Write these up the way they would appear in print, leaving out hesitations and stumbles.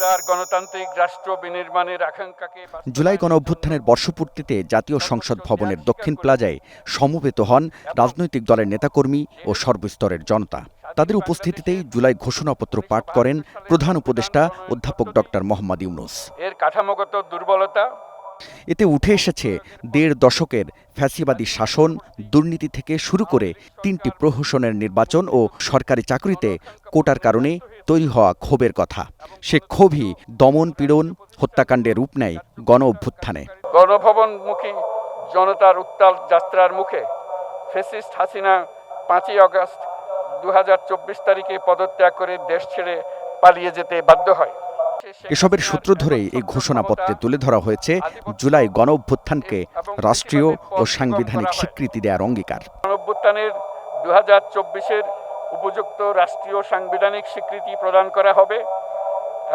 উদার গণতান্ত্রিক রাষ্ট্র বিনির্মাণের আকাঙ্ক্ষাকে জুলাই গণঅভ্যুত্থানের বর্ষপূর্তিতে জাতীয় সংসদ ভবনের দক্ষিণ প্লাজায় সমবেত হন রাজনৈতিক দলের নেতাকর্মী ও সর্বস্তরের জনতা। তাদের উপস্থিতিতেই জুলাই ঘোষণাপত্র পাঠ করেন প্রধান উপদেষ্টা অধ্যাপক ডক্টর মোহাম্মদ ইউনূস। এর কাঠামোগত দুর্বলতা, এতে উঠে এসেছে ১.৫ দশকের ফ্যাসিবাদী শাসন, দুর্নীতি থেকে শুরু করে ৩টি প্রহসনের নির্বাচন ও সরকারি চাকরিতে কোটার কারণে তৈরি হওয়া ক্ষোভের কথা। সে ক্ষোভই দমন পীড়ন হত্যাকাণ্ডে রূপ নেয় গণঅভ্যুত্থানে। গণভবনমুখী জনতার উত্তাল যাত্রার মুখে ফ্যাসিস্ট হাসিনা ৫ই আগস্ট ২০২৪ তারিখে পদত্যাগ করে দেশ ছেড়ে পালিয়ে যেতে বাধ্য হয়। এসবের সূত্র ধরেই এই ঘোষণাপত্রে তুলে ধরা হয়েছে জুলাই গণঅভ্যুত্থানকে রাষ্ট্রীয় ও সাংবিধানিক স্বীকৃতি দেওয়ার অঙ্গীকার। গণঅভ্যুত্থানের ২০২৪-এর উপযুক্ত রাষ্ট্রীয় সাংবিধানিক স্বীকৃতি প্রদান করা হবে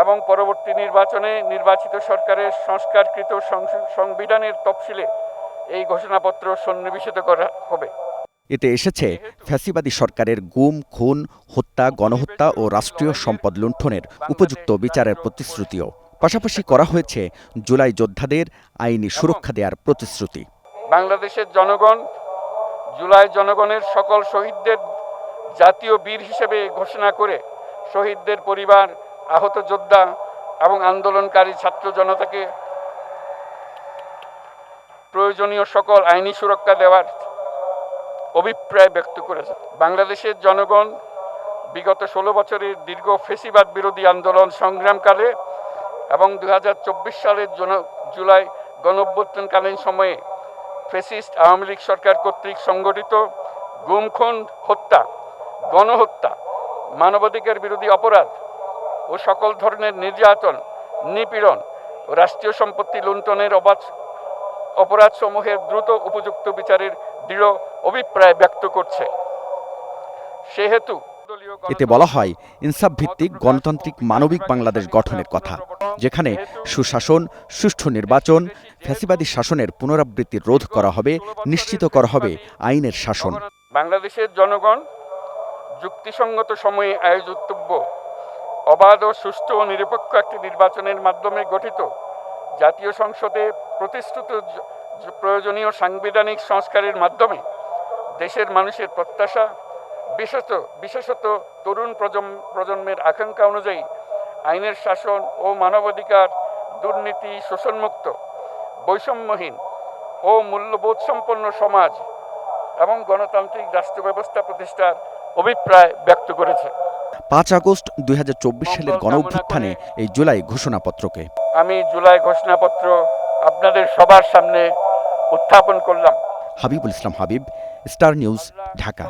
এবং পরবর্তী নির্বাচনে নির্বাচিত সরকারের সংস্কারকৃত সংবিধানের তফসিলে এই ঘোষণাপত্র সন্নিবেশিত করা হবে। এতে এসেছে ফ্যাসিবাদী সরকারের গুম, খুন, হত্যা, গণহত্যা ও রাষ্ট্রীয় সম্পদ লুণ্ঠনের উপযুক্ত বিচারের প্রতিশ্রুতিও। পাশাপাশি করা হয়েছে জুলাই যোদ্ধাদের আইনি সুরক্ষা দেওয়ার প্রতিশ্রুতি। বাংলাদেশের জনগণ জুলাই জনগণের সকল শহীদদের জাতীয় বীর হিসেবে ঘোষণা করে শহীদদের পরিবার, আহত যোদ্ধা এবং আন্দোলনকারী ছাত্র জনতাকে প্রয়োজনীয় সকল আইনি সুরক্ষা দেওয়ার অভিপ্রায় ব্যক্ত করেছে। বাংলাদেশের জনগণ বিগত ১৬ বছরের দীর্ঘ ফ্যাসিবাদ বিরোধী আন্দোলন সংগ্রামকালে এবং ২০২৪ সালের জুলাই গণঅভ্যুত্থানকালীন সময়ে ফ্যাসিস্ট আওয়ামী লীগ সরকার কর্তৃক সংগঠিত গুম, খুন, হত্যা, গণহত্যা, মানবাধিকার বিরোধী অপরাধ ও সকল ধরনের নির্যাতন, নিপীড়ন ও রাষ্ট্রীয় সম্পত্তি লুণ্ঠনের অপরাধসমূহের দ্রুত উপযুক্ত বিচারের দৃঢ় অভিপ্রায় ব্যক্ত করছে। সেহেতু এতে বলা হয় ইনসাফ ভিত্তিক গণতান্ত্রিক মানবিক বাংলাদেশ গঠনের কথা, যেখানে সুশাসন, সুষ্ঠু নির্বাচন, ফ্যাসিবাদী শাসনের পুনরাবৃত্তি রোধ করা হবে, নিশ্চিত করা হবে আইনের শাসন। বাংলাদেশের জনগণ যুক্তিসঙ্গত সময়ে আয়োজিতব্য অবাধ ও সুষ্ঠু ও নিরপেক্ষ একটি নির্বাচনের মাধ্যমে গঠিত জাতীয় সংসদে প্রতিশ্রুত প্রয়োজনীয় সাংবিধানিক সংস্কারের মাধ্যমে দেশের মানুষের প্রত্যাশা, বিশেষত তরুণ প্রজন্মের আকাঙ্ক্ষা অনুযায়ী আইনের শাসন ও মানবাধিকার, দুর্নীতি, শোষণমুক্ত, বৈষম্যহীন ও মূল্যবোধ সম্পন্ন সমাজ এবং গণতান্ত্রিক রাষ্ট্র ব্যবস্থা প্রতিষ্ঠার অভিপ্রায় ব্যক্ত করেছে। ৫ আগস্ট ২০২৪ সালের গণঅভ্যুত্থানে এই জুলাই ঘোষণাপত্রকে আমি জুলাই ঘোষণাপত্র আপনাদের সবার সামনে উত্থাপন করলাম। হাবিবুল ইসলাম হাবিব, স্টার নিউজ, ঢাকা।